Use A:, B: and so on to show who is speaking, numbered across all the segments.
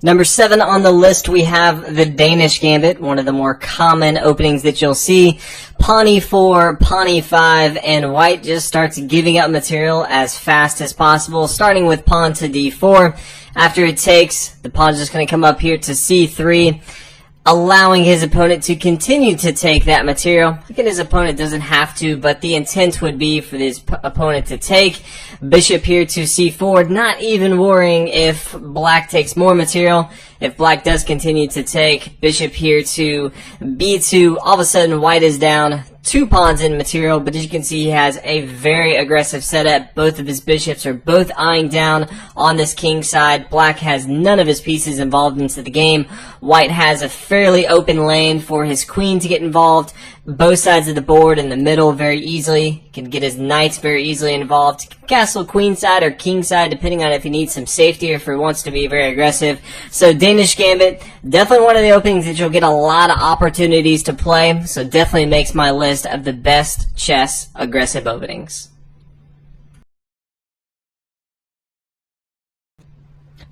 A: Number 7 on the list, we have the Danish Gambit, one of the more common openings that you'll see. Pawn e4, pawn e5, and white just starts giving up material as fast as possible, starting with pawn to d4. After it takes, the pawn's just going to come up here to c3, allowing his opponent to continue to take that material. Again, his opponent doesn't have to, but the intent would be for his opponent to take. Bishop here to c4, not even worrying if black takes more material. If black does continue to take, bishop here to b2, all of a sudden white is down 2 pawns in material, but as you can see, he has a very aggressive setup. Both of his bishops are both eyeing down on this king side. Black has none of his pieces involved into the game. White has a fairly open lane for his queen to get involved. Both sides of the board in the middle very easily. He can get his knights very easily involved. Castle queen side or king side, depending on if he needs some safety or if he wants to be very aggressive. So Danish Gambit, definitely one of the openings that you'll get a lot of opportunities to play. So definitely makes my list of the best chess aggressive openings.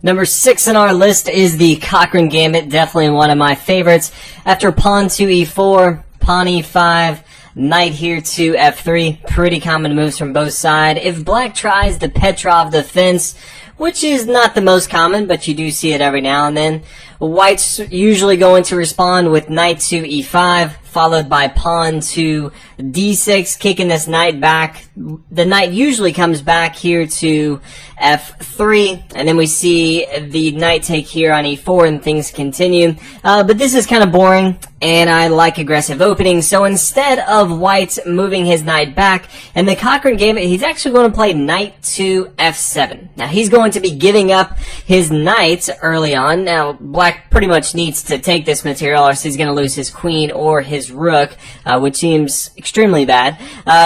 A: Number 6 on our list is the Cochrane Gambit, definitely one of my favorites. After pawn to e4, pawn e5, knight here to f3, pretty common moves from both sides. If black tries the Petrov defense, which is not the most common, but you do see it every now and then, white's usually going to respond with knight to e5, followed by pawn to d6, kicking this knight back. The knight usually comes back here to f3, and then we see the knight take here on e4, and things continue. But this is kind of boring, and I like aggressive openings, so instead of white moving his knight back, in the Cochrane Gambit, he's actually going to play knight to f7. Now, he's going to be giving up his knight early on. Now, black pretty much needs to take this material, or else he's going to lose his queen or his rook, which seems extremely bad.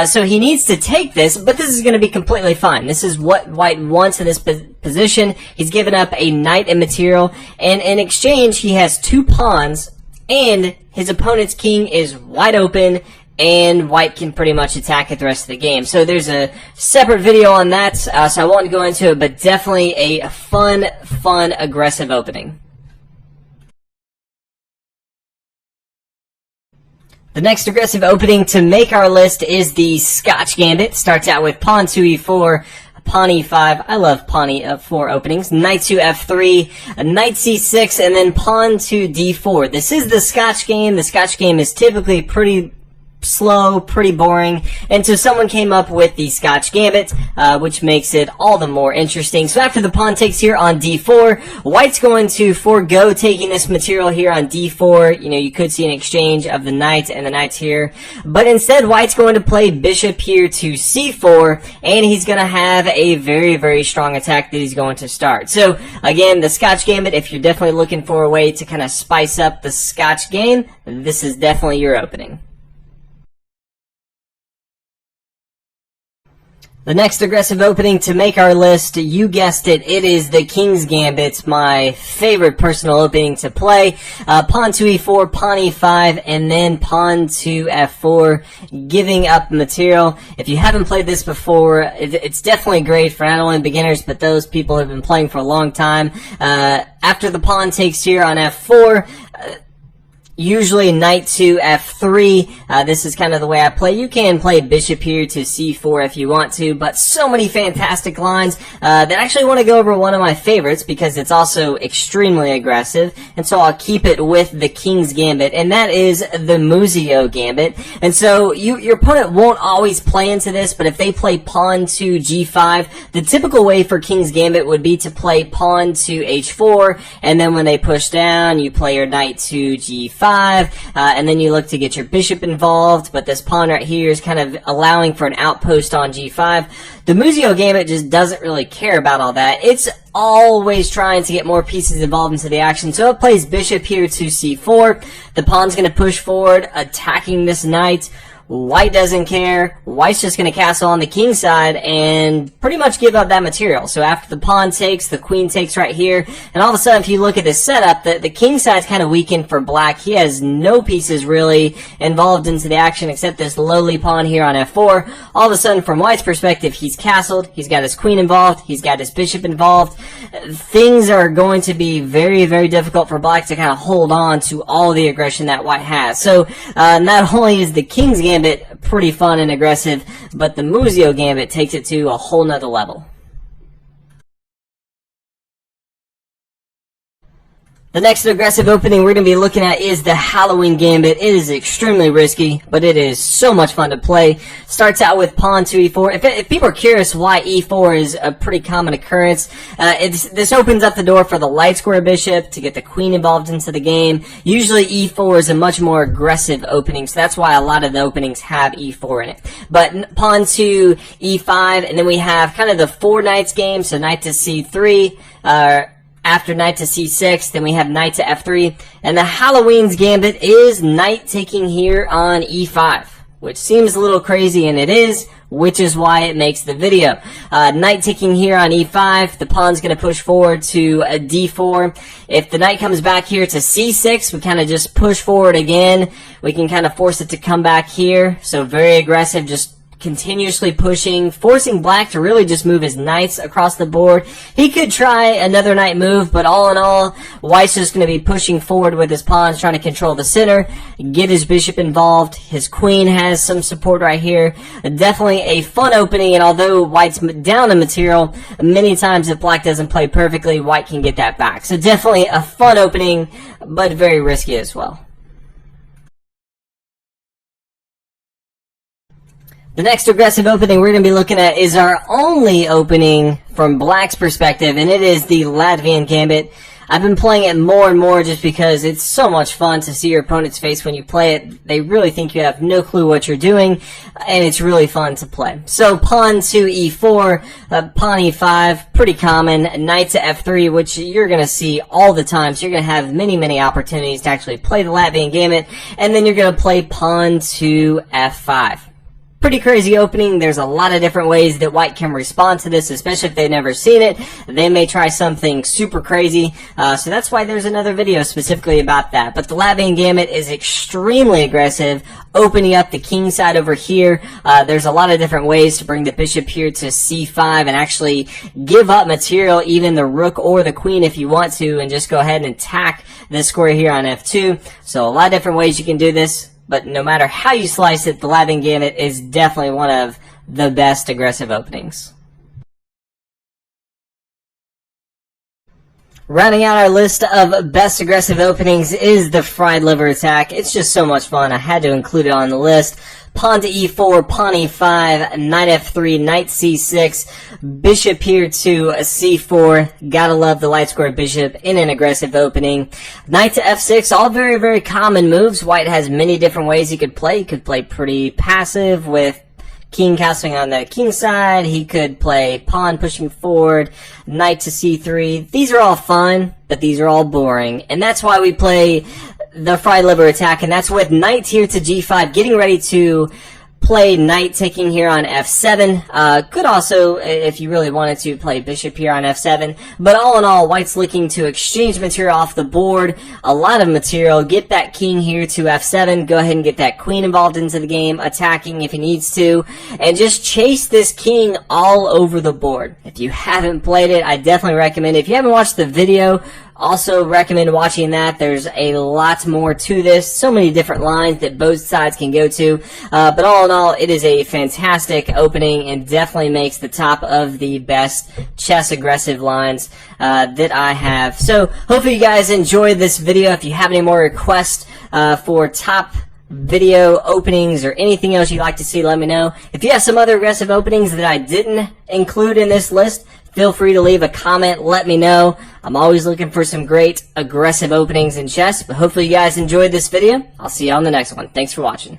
A: So he needs to take this, but this is going to be completely fine. This is what white wants in this position. He's given up a knight and material, and in exchange, he has 2 pawns, and his opponent's king is wide open, and white can pretty much attack it the rest of the game. So there's a separate video on that, so I won't go into it, but definitely a fun, aggressive opening. The next aggressive opening to make our list is the Scotch Gambit. Starts out with pawn to e4, pawn e5. I love pawn e4 openings. Knight to f3, knight c6, and then pawn to d4. This is the Scotch game. The Scotch game is typically pretty slow, pretty boring, and so someone came up with the Scotch Gambit, which makes it all the more interesting. So after the pawn takes here on d4, white's going to forego taking this material here on d4. You know, you could see an exchange of the knight and the knights here, but instead white's going to play bishop here to c4, and he's going to have a very strong attack that he's going to start. So again, the Scotch Gambit, if you're definitely looking for a way to kind of spice up the Scotch game, this is definitely your opening. The next aggressive opening to make our list, you guessed it, it is the King's Gambit, my favorite personal opening to play. Pawn to e4, pawn e5, and then pawn to f4, giving up material. If you haven't played this before, it's definitely great for not only beginners, but those people who have been playing for a long time. After the pawn takes here on f4, usually knight to f3. This is kind of the way I play. You can play bishop here to c4 if you want to, but so many fantastic lines that I actually want to go over one of my favorites because it's also extremely aggressive, and so I'll keep it with the King's Gambit, and that is the Muzio Gambit. And so your opponent won't always play into this, but if they play pawn to g5, the typical way for King's Gambit would be to play pawn to h4, and then when they push down, you play your knight to g5, and then you look to get your bishop involved, but this pawn right here is kind of allowing for an outpost on g5. The Muzio Gambit just doesn't really care about all that. It's always trying to get more pieces involved into the action, so it plays bishop here to c4. The pawn's going to push forward, attacking this knight. White doesn't care. White's just going to castle on the king side and pretty much give up that material. So after the pawn takes, the queen takes right here. And all of a sudden, if you look at this setup, the king side's kind of weakened for black. He has no pieces really involved into the action except this lowly pawn here on f4. All of a sudden, from white's perspective, he's castled. He's got his queen involved. He's got his bishop involved. Things are going to be very, very difficult for black to kind of hold on to all the aggression that white has. So not only is the king's gambit pretty fun and aggressive, but the Muzio gambit takes it to a whole nother level. The next aggressive opening we're going to be looking at is the Halloween Gambit. It is extremely risky, but it is so much fun to play. Starts out with pawn to e4. If people are curious why e4 is a pretty common occurrence, this opens up the door for the light square bishop to get the queen involved into the game. Usually e4 is a much more aggressive opening, so that's why a lot of the openings have e4 in it. But pawn to e5, and then we have kind of the 4 knights game, so knight to c3, after knight to c6, then we have knight to f3, and the Halloween's gambit is knight taking here on e5, which seems a little crazy, and it is, which is why it makes the video. Knight taking here on e5, the pawn's going to push forward to a d4. If the knight comes back here to c6, we kind of just push forward again. We can kind of force it to come back here, so very aggressive, just continuously pushing, forcing black to really just move his knights across the board. He could try another knight move, but all in all, white's just going to be pushing forward with his pawns, trying to control the center, get his bishop involved. His queen has some support right here. Definitely a fun opening, and although white's down in material, many times if black doesn't play perfectly, white can get that back. So definitely a fun opening, but very risky as well. The next aggressive opening we're going to be looking at is our only opening from black's perspective, and it is the Latvian Gambit. I've been playing it more and more just because it's so much fun to see your opponent's face when you play it. They really think you have no clue what you're doing, and it's really fun to play. So pawn to e4, pawn e5, pretty common, knight to f3, which you're going to see all the time, so you're going to have many, many opportunities to actually play the Latvian Gambit, and then you're going to play pawn to f5. Pretty crazy opening. There's a lot of different ways that white can respond to this, especially if they've never seen it. They may try something super crazy, so that's why there's another video specifically about that. But the Latvian Gambit is extremely aggressive, opening up the king side over here. There's a lot of different ways to bring the bishop here to c5 and actually give up material, even the rook or the queen if you want to, and just go ahead and attack this square here on f2. So a lot of different ways you can do this. But no matter how you slice it, the Latvian Gambit is definitely one of the best aggressive openings. Rounding out our list of best aggressive openings is the fried liver attack. It's just so much fun. I had to include it on the list. Pawn to e4, pawn e5, knight f3, knight c6, bishop here to c4. Gotta love the light square bishop in an aggressive opening. Knight to f6, all very, very common moves. White has many different ways he could play. He could play pretty passive with king castling on the king side. He could play pawn pushing forward, knight to c3. These are all fun, but these are all boring. And that's why we play the fried liver attack, and that's with knight here to g5, getting ready to play knight taking here on f7. Could also, if you really wanted to, play bishop here on f7. But all in all, white's looking to exchange material off the board. A lot of material. Get that king here to f7. Go ahead and get that queen involved into the game, attacking if he needs to. And just chase this king all over the board. If you haven't played it, I definitely recommend it. If you haven't watched the video, also recommend watching that. There's a lot more to this. So many different lines that both sides can go to. But all in all, it is a fantastic opening and definitely makes the top of the best chess aggressive lines that I have. So hopefully you guys enjoyed this video. If you have any more requests for top video openings or anything else you'd like to see, let me know. If you have some other aggressive openings that I didn't include in this list, feel free to leave a comment, let me know. I'm always looking for some great aggressive openings in chess, but hopefully you guys enjoyed this video. I'll see you on the next one. Thanks for watching.